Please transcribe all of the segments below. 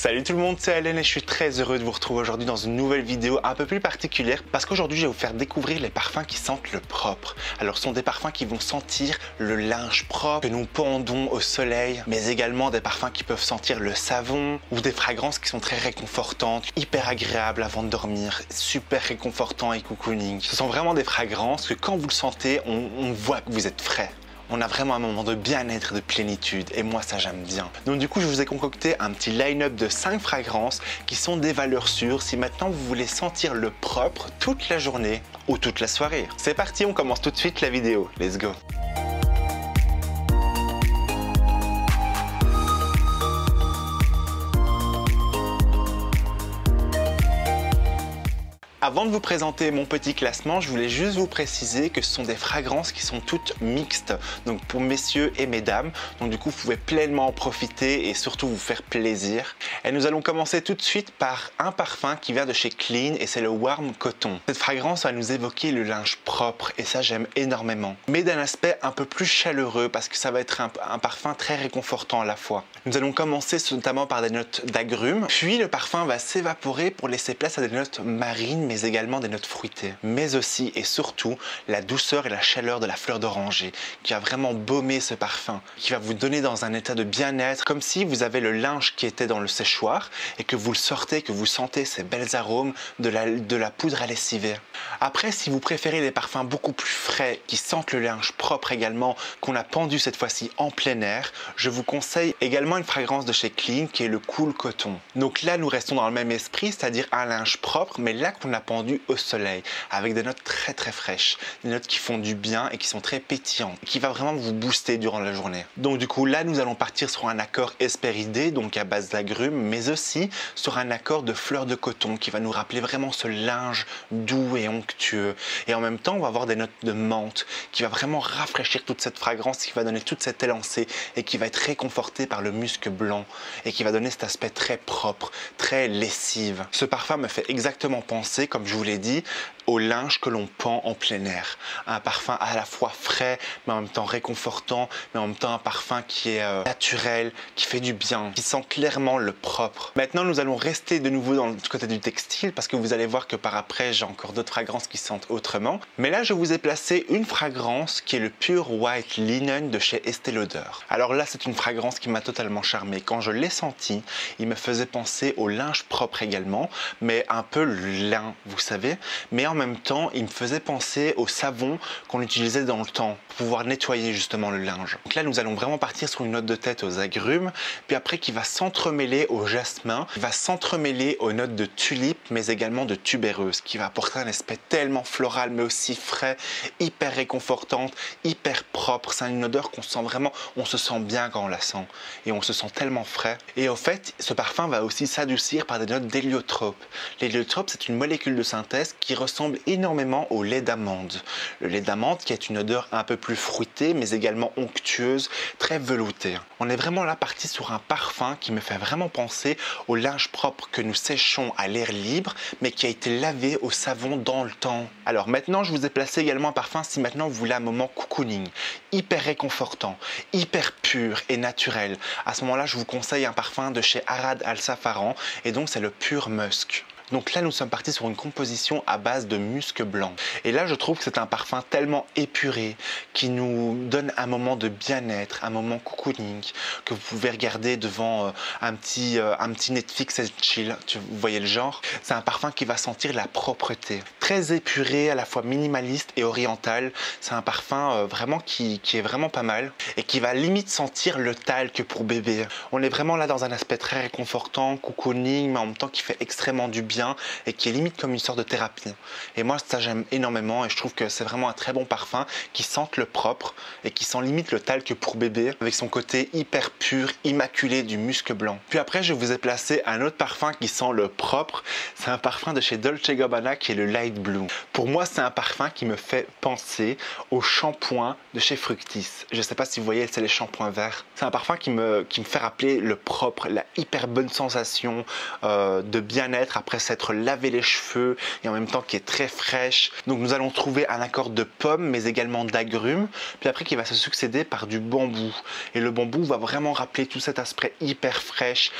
Salut tout le monde, c'est Hélène et je suis très heureux de vous retrouver aujourd'hui dans une nouvelle vidéo un peu plus particulière parce qu'aujourd'hui je vais vous faire découvrir les parfums qui sentent le propre. Alors ce sont des parfums qui vont sentir le linge propre que nous pendons au soleil, mais également des parfums qui peuvent sentir le savon ou des fragrances qui sont très réconfortantes, hyper agréables avant de dormir, super réconfortants et cocooning. Ce sont vraiment des fragrances que quand vous le sentez, on voit que vous êtes frais. On a vraiment un moment de bien-être et de plénitude et moi ça j'aime bien. Donc du coup je vous ai concocté un petit line-up de 5 fragrances qui sont des valeurs sûres si maintenant vous voulez sentir le propre toute la journée ou toute la soirée. C'est parti, on commence tout de suite la vidéo. Let's go! Avant de vous présenter mon petit classement, je voulais juste vous préciser que ce sont des fragrances qui sont toutes mixtes, donc pour messieurs et mesdames. Donc du coup, vous pouvez pleinement en profiter et surtout vous faire plaisir. Et nous allons commencer tout de suite par un parfum qui vient de chez Clean et c'est le Warm Cotton. Cette fragrance va nous évoquer le linge propre et ça j'aime énormément. Mais d'un aspect un peu plus chaleureux parce que ça va être un parfum très réconfortant à la fois. Nous allons commencer notamment par des notes d'agrumes, puis le parfum va s'évaporer pour laisser place à des notes marines mais également des notes fruitées, mais aussi et surtout la douceur et la chaleur de la fleur d'oranger qui va vraiment baumer ce parfum, qui va vous donner dans un état de bien-être, comme si vous avez le linge qui était dans le séchoir et que vous le sortez, que vous sentez ces belles arômes de la poudre à lessiver. Après, si vous préférez des parfums beaucoup plus frais, qui sentent le linge propre également, qu'on a pendu cette fois-ci en plein air, je vous conseille également une fragrance de chez Clean qui est le Cool Cotton. Donc là, nous restons dans le même esprit, c'est-à-dire un linge propre, mais là qu'on a pendu au soleil, avec des notes très très fraîches, des notes qui font du bien et qui sont très pétillantes, qui va vraiment vous booster durant la journée. Donc du coup, là, nous allons partir sur un accord hespéridé, donc à base d'agrumes, mais aussi sur un accord de fleurs de coton qui va nous rappeler vraiment ce linge doux et onctueux. Et en même temps, on va avoir des notes de menthe qui va vraiment rafraîchir toute cette fragrance, qui va donner toute cette élancée et qui va être réconfortée par le musc blanc et qui va donner cet aspect très propre, très lessive. Ce parfum me fait exactement penser, comme je vous l'ai dit, au linge que l'on pend en plein air. Un parfum à la fois frais, mais en même temps réconfortant, mais en même temps un parfum qui est naturel, qui fait du bien, qui sent clairement le propre. Maintenant, nous allons rester de nouveau dans le côté du textile, parce que vous allez voir que par après, j'ai encore d'autres fragrances qui sentent autrement. Mais là, je vous ai placé une fragrance qui est le Pure White Linen de chez Estée Lauder. Alors là, c'est une fragrance qui m'a totalement charmé. Quand je l'ai senti, il me faisait penser au linge propre également, mais un peu le lin, vous savez, mais en même temps, il me faisait penser au savon qu'on utilisait dans le temps pour pouvoir nettoyer justement le linge. Donc là, nous allons vraiment partir sur une note de tête aux agrumes, puis après qui va s'entremêler au jasmin, qui va s'entremêler aux notes de tulipe, mais également de tubéreuse, qui va apporter un aspect tellement floral, mais aussi frais, hyper réconfortante, hyper propre. C'est une odeur qu'on sent vraiment, on se sent bien quand on la sent, et on se sent tellement frais. Et au fait, ce parfum va aussi s'adoucir par des notes d'héliotrope. L'héliotrope, c'est une molécule de synthèse qui ressemble énormément au lait d'amande. Le lait d'amande qui est une odeur un peu plus fruitée mais également onctueuse, très veloutée. On est vraiment là parti sur un parfum qui me fait vraiment penser au linge propre que nous séchons à l'air libre mais qui a été lavé au savon dans le temps. Alors maintenant je vous ai placé également un parfum si maintenant vous voulez un moment cocooning, hyper réconfortant, hyper pur et naturel. À ce moment-là je vous conseille un parfum de chez Arad Al Safaran et donc c'est le Pure Musk. Donc là, nous sommes partis sur une composition à base de musc blanc. Et là, je trouve que c'est un parfum tellement épuré qui nous donne un moment de bien-être, un moment cocooning que vous pouvez regarder devant un petit Netflix et chill. Vous voyez le genre? C'est un parfum qui va sentir la propreté. Très épuré, à la fois minimaliste et oriental. C'est un parfum vraiment qui est vraiment pas mal et qui va limite sentir le talc pour bébé. On est vraiment là dans un aspect très réconfortant, cocooning, mais en même temps qui fait extrêmement du bien et qui est limite comme une sorte de thérapie. Et moi ça j'aime énormément et je trouve que c'est vraiment un très bon parfum qui sent le propre et qui sent limite le talc pour bébé avec son côté hyper pur, immaculé du musc blanc. Puis après je vous ai placé un autre parfum qui sent le propre, c'est un parfum de chez Dolce & Gabbana qui est le Light Blue. Pour moi c'est un parfum qui me fait penser au shampoing de chez Fructis. Je sais pas si vous voyez, c'est les shampoings verts. C'est un parfum qui me fait rappeler le propre, la hyper bonne sensation de bien-être après s'être lavé les cheveux et en même temps qui est très fraîche. Donc nous allons trouver un accord de pommes mais également d'agrumes, puis après qui va se succéder par du bambou. Et le bambou va vraiment rappeler tout cet aspect hyper fraîche,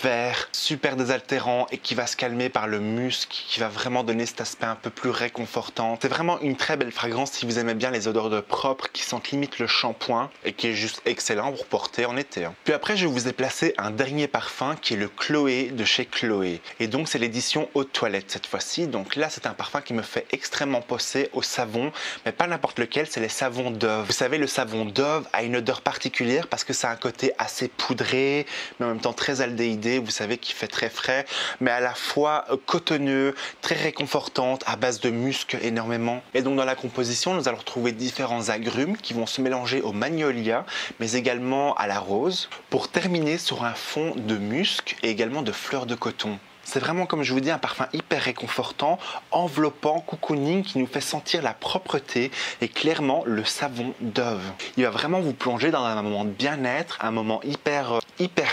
vert, super désaltérant et qui va se calmer par le musc, qui va vraiment donner cet aspect un peu plus réconfortant. C'est vraiment une très belle fragrance si vous aimez bien les odeurs de propre qui sentent limite le shampoing et qui est juste excellent pour porter en été. Puis après je vous ai placé un dernier parfum qui est le Chloé de chez Chloé. Et donc c'est l'édition Eau de Toilette cette fois-ci. Donc là c'est un parfum qui me fait extrêmement penser au savon, mais pas n'importe lequel, c'est les savons Dove. Vous savez, le savon Dove a une odeur particulière parce que ça a un côté assez poudré, mais en même temps très aldéhydé, vous savez, qui fait très frais, mais à la fois cotonneux, très réconfortante, à base de musc énormément. Et donc dans la composition, nous allons retrouver différents agrumes qui vont se mélanger au magnolia, mais également à la rose, pour terminer sur un fond de musc et également de fleurs de coton. C'est vraiment, comme je vous dis, un parfum hyper réconfortant, enveloppant, cocooning, qui nous fait sentir la propreté et clairement le savon Dove. Il va vraiment vous plonger dans un moment de bien-être, un moment hyper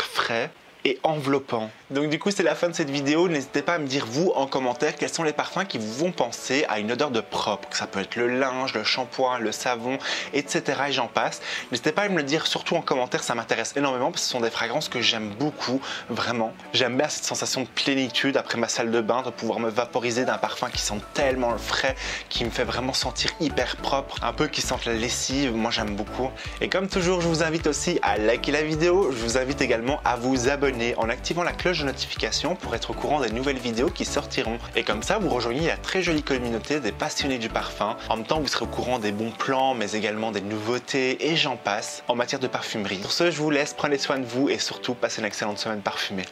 frais et enveloppant. Donc du coup c'est la fin de cette vidéo. N'hésitez pas à me dire vous en commentaire quels sont les parfums qui vous font penser à une odeur de propre. Ça peut être le linge, le shampoing, le savon, etc. et j'en passe. N'hésitez pas à me le dire surtout en commentaire, ça m'intéresse énormément parce que ce sont des fragrances que j'aime beaucoup, vraiment. J'aime bien cette sensation de plénitude après ma salle de bain, de pouvoir me vaporiser d'un parfum qui sent tellement frais, qui me fait vraiment sentir hyper propre, un peu qui sent la lessive, moi j'aime beaucoup. Et comme toujours je vous invite aussi à liker la vidéo, je vous invite également à vous abonner en activant la cloche de notification pour être au courant des nouvelles vidéos qui sortiront. Et comme ça, vous rejoignez la très jolie communauté des passionnés du parfum. En même temps, vous serez au courant des bons plans, mais également des nouveautés et j'en passe en matière de parfumerie. Pour ce, je vous laisse, prenez soin de vous et surtout, passez une excellente semaine parfumée.